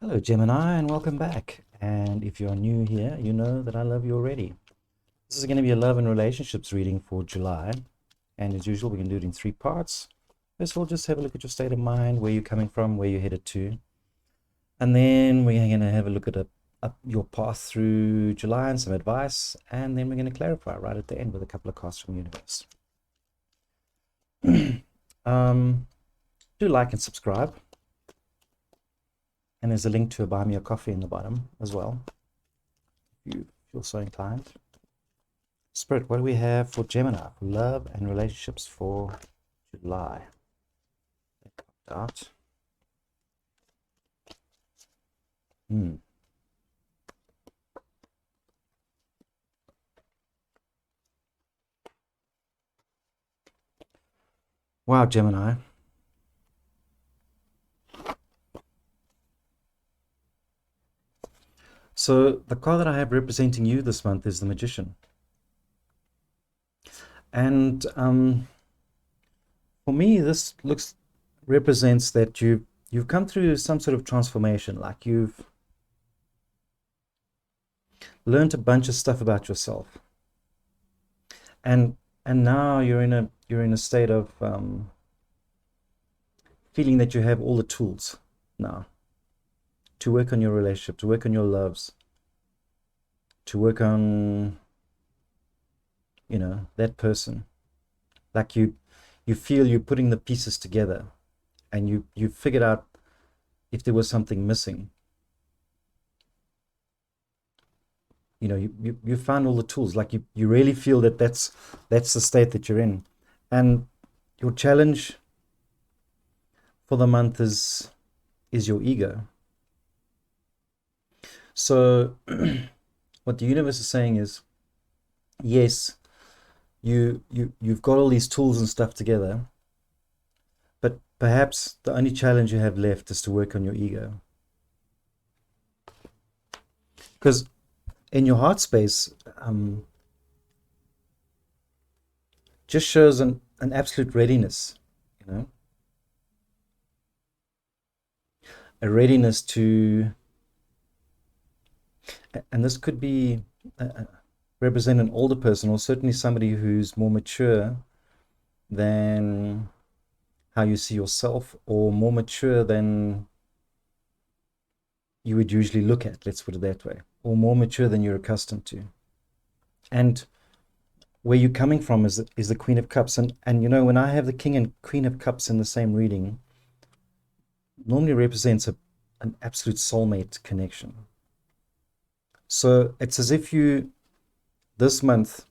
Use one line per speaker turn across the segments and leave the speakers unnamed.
Hello, Gemini, and welcome back. And if you're new here, you know that I love you already. This is going to be a love and relationships reading for July. And as usual, we're going to do it in three parts. First of all, just have a look at your state of mind, where you're coming from, where you're headed to. And then we're going to have a look at your path through July and some advice. And then we're going to clarify right at the end with a couple of cards from the universe. Do like and subscribe. And there's a link to a Buy Me a Coffee in the bottom as well, if you feel so inclined. Spirit, what do we have for Gemini? For love and relationships for July. That popped out. Wow, Gemini. So the card that I have representing you this month is the Magician. And for me, this represents that you've come through some sort of transformation, like you've learned a bunch of stuff about yourself, and now you're in a state of feeling that you have all the tools now to work on your relationship, to work on your loves, to work on that person. Like you feel you're putting the pieces together, and you figured out if there was something missing. You found all the tools. Like you really feel that that's the state that you're in. And your challenge for the month is your ego. So what the universe is saying is, yes, you've got all these tools and stuff together, but perhaps the only challenge you have left is to work on your ego. Because in your heart space, just shows an absolute readiness, a readiness to, and this could be represent an older person, or certainly somebody who's more mature than how you see yourself, or more mature than you would usually look at, let's put it that way, or more mature than you're accustomed to. And where you're coming from is the Queen of Cups. And when I have the King and Queen of Cups in the same reading, normally represents an absolute soulmate connection. So it's as if you, this month,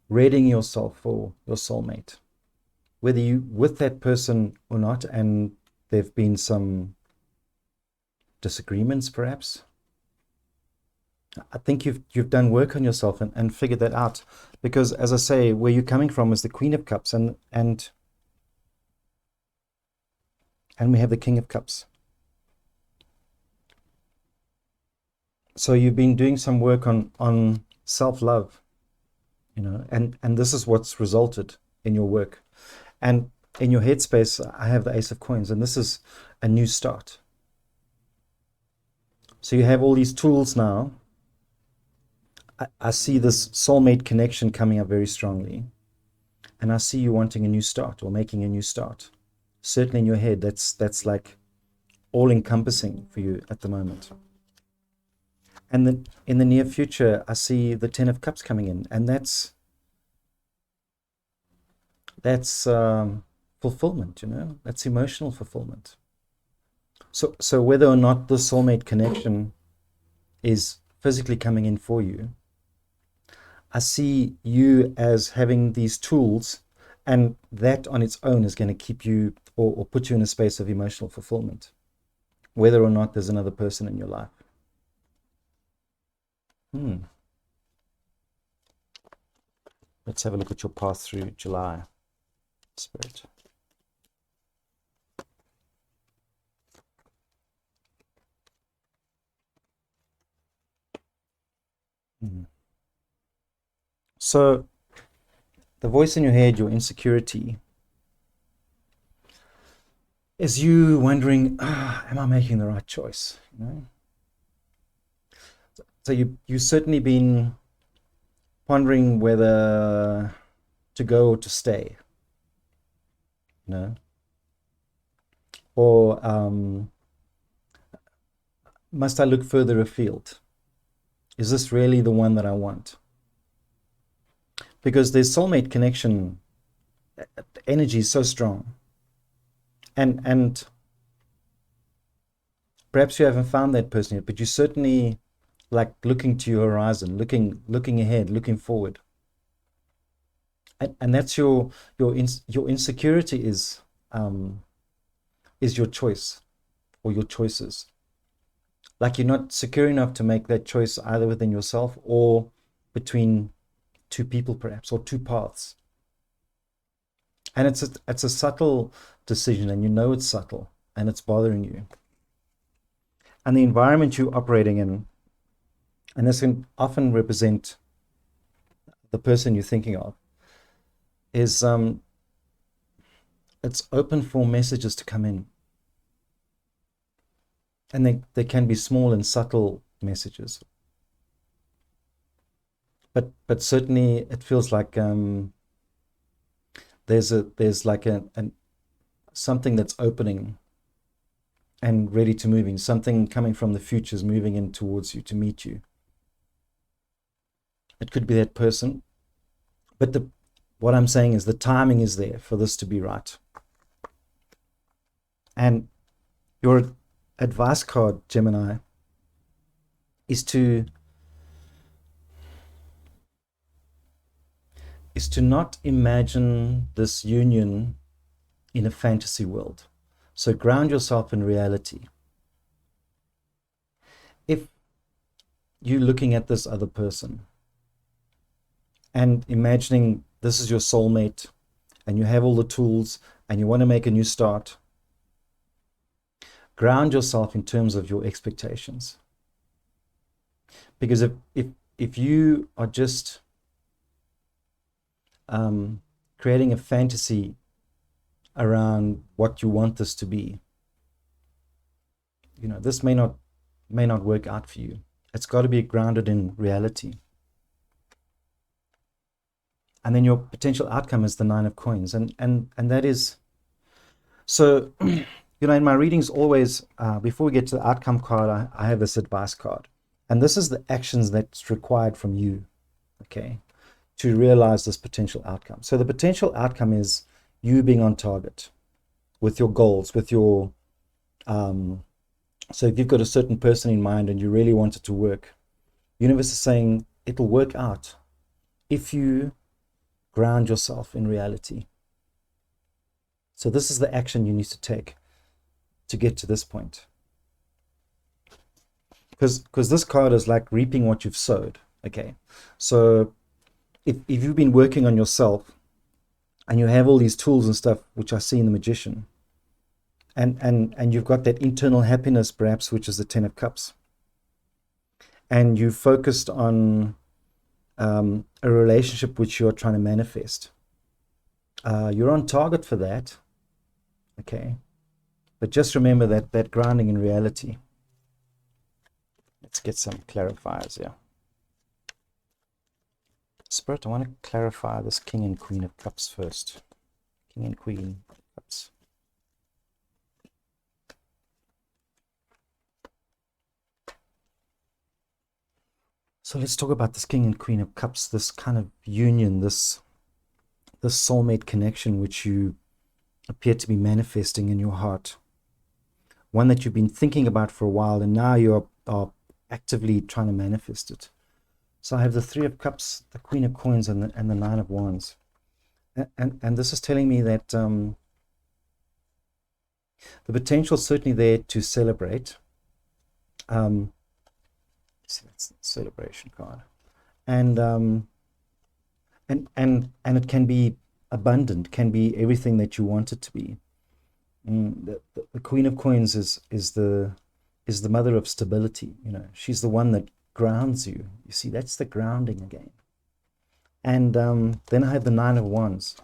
readying yourself for your soulmate, whether you with that person or not, and there've been some disagreements perhaps. I think you've done work on yourself and figured that out, because as I say, where you're coming from is the Queen of Cups, and we have the King of Cups. So you've been doing some work on self-love, and this is what's resulted in your work. And in your headspace, I have the Ace of Coins, and this is a new start. So you have all these tools now. I see this soulmate connection coming up very strongly, and I see you wanting a new start, or making a new start. Certainly in your head, that's like all-encompassing for you at the moment. And then in the near future, I see the Ten of Cups coming in, and that's fulfillment. That's emotional fulfillment. So whether or not the soulmate connection is physically coming in for you, I see you as having these tools, and that on its own is going to keep you, or put you in a space of emotional fulfillment, whether or not there's another person in your life. Let's have a look at your path through July, Spirit. So the voice in your head, your insecurity, is you wondering, am I making the right choice? You know. So you've certainly been pondering whether to go or to stay. You know, or must I look further afield? Is this really the one that I want? Because there's soulmate connection, energy is so strong, and perhaps you haven't found that person yet, but you certainly like looking to your horizon, looking ahead, looking forward, and that's your insecurity is your choice or your choices. Like you're not secure enough to make that choice either within yourself or between two people, perhaps, or two paths. And it's a subtle decision, and you know it's subtle, and it's bothering you. And the environment you're operating in, and this can often represent the person you're thinking of, is it's open for messages to come in. And they can be small and subtle messages. But certainly it feels like there's like something that's opening and ready to move in, something coming from the futures moving in towards you to meet you. It could be that person, but what I'm saying is the timing is there for this to be right. And your advice card, Gemini, is to not imagine this union in a fantasy world. So ground yourself in reality. If you're looking at this other person and imagining this is your soulmate and you have all the tools and you want to make a new start, ground yourself in terms of your expectations. Because if you are just creating a fantasy around what you want this to be, you know, this may not work out for you. It's got to be grounded in reality. And then your potential outcome is the 9 of coins, and that is so. You know, in my readings, always before we get to the outcome card, I have this advice card, and this is the actions that's required from you, okay, to realize this potential outcome. So the potential outcome is you being on target with your goals, with your so if you've got a certain person in mind and you really want it to work, the universe is saying it'll work out if you ground yourself in reality. So this is the action you need to take to get to this point. Because this card is like reaping what you've sowed. Okay. So if you've been working on yourself and you have all these tools and stuff, which I see in the Magician, and you've got that internal happiness, perhaps, which is the 10 of Cups, and you focused on a relationship which you're trying to manifest, you're on target for that. Okay. But just remember that grounding in reality. Let's get some clarifiers here. Spirit, I want to clarify this King and Queen of Cups first. King and Queen of Cups. So let's talk about this King and Queen of Cups, this kind of union, this soulmate connection which you appear to be manifesting in your heart. One that you've been thinking about for a while, and now you are actively trying to manifest it. So I have the 3 of Cups, the Queen of Coins, and the 9 of Wands. And this is telling me that the potential is certainly there to celebrate. See, that's the celebration card. And it can be abundant, can be everything that you want it to be. The Queen of Coins is the mother of stability. You know, she's the one that grounds you. You see, that's the grounding again. And then I have the 9 of Wands.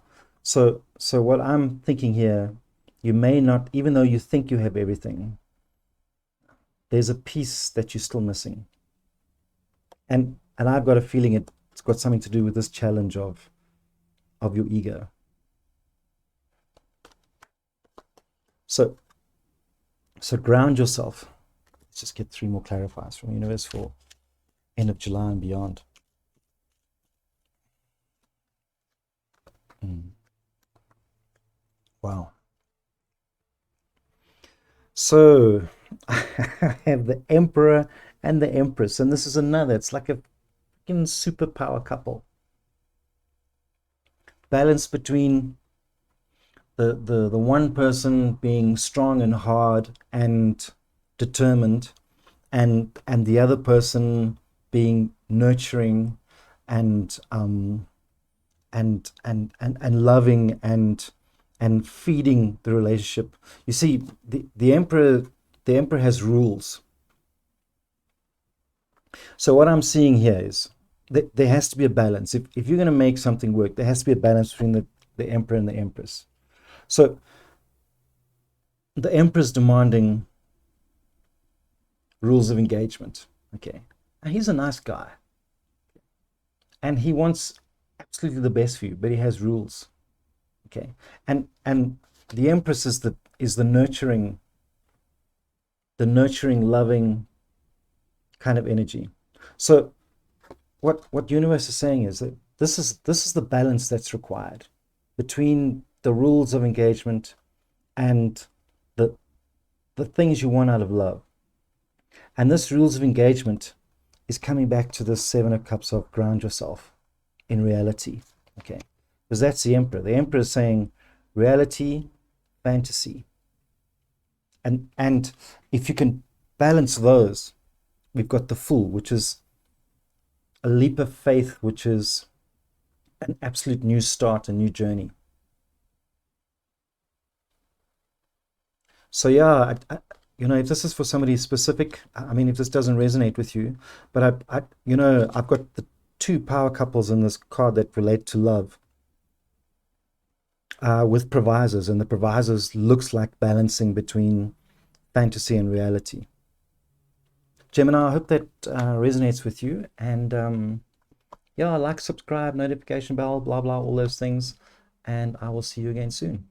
So what I'm thinking here, you may not, even though you think you have everything, there's a piece that you're still missing. And I've got a feeling it's got something to do with this challenge of your ego. So ground yourself. Let's just get 3 more clarifiers from Universe for end of July and beyond. Wow. So I have the Emperor and the Empress, and this is another. It's like a freaking superpower couple. Balance between the one person being strong and hard and determined, and the other person being nurturing and loving and feeding the relationship. You see, the emperor has rules. So what I'm seeing here is that there has to be a balance. If you're going to make something work, there has to be a balance between the emperor and the empress. So the emperor's demanding rules of engagement. Okay, and he's a nice guy, and he wants absolutely the best for you, but he has rules. Okay, and the empress is the nurturing, loving kind of energy. So what universe is saying is that this is the balance that's required between the rules of engagement and the things you want out of love. And this rules of engagement is coming back to the 7 of Cups of ground yourself in reality. Okay, because that's the emperor. The emperor is saying reality, fantasy. And if you can balance those, we've got the Fool, which is a leap of faith, which is an absolute new start, a new journey. So yeah, if this is for somebody specific, I mean, if this doesn't resonate with you, but I've got the 2 power couples in this card that relate to love, with provisors, and the provisors looks like balancing between fantasy and reality. Gemini, I hope that resonates with you, and yeah, like, subscribe, notification bell, blah blah, all those things, and I will see you again soon.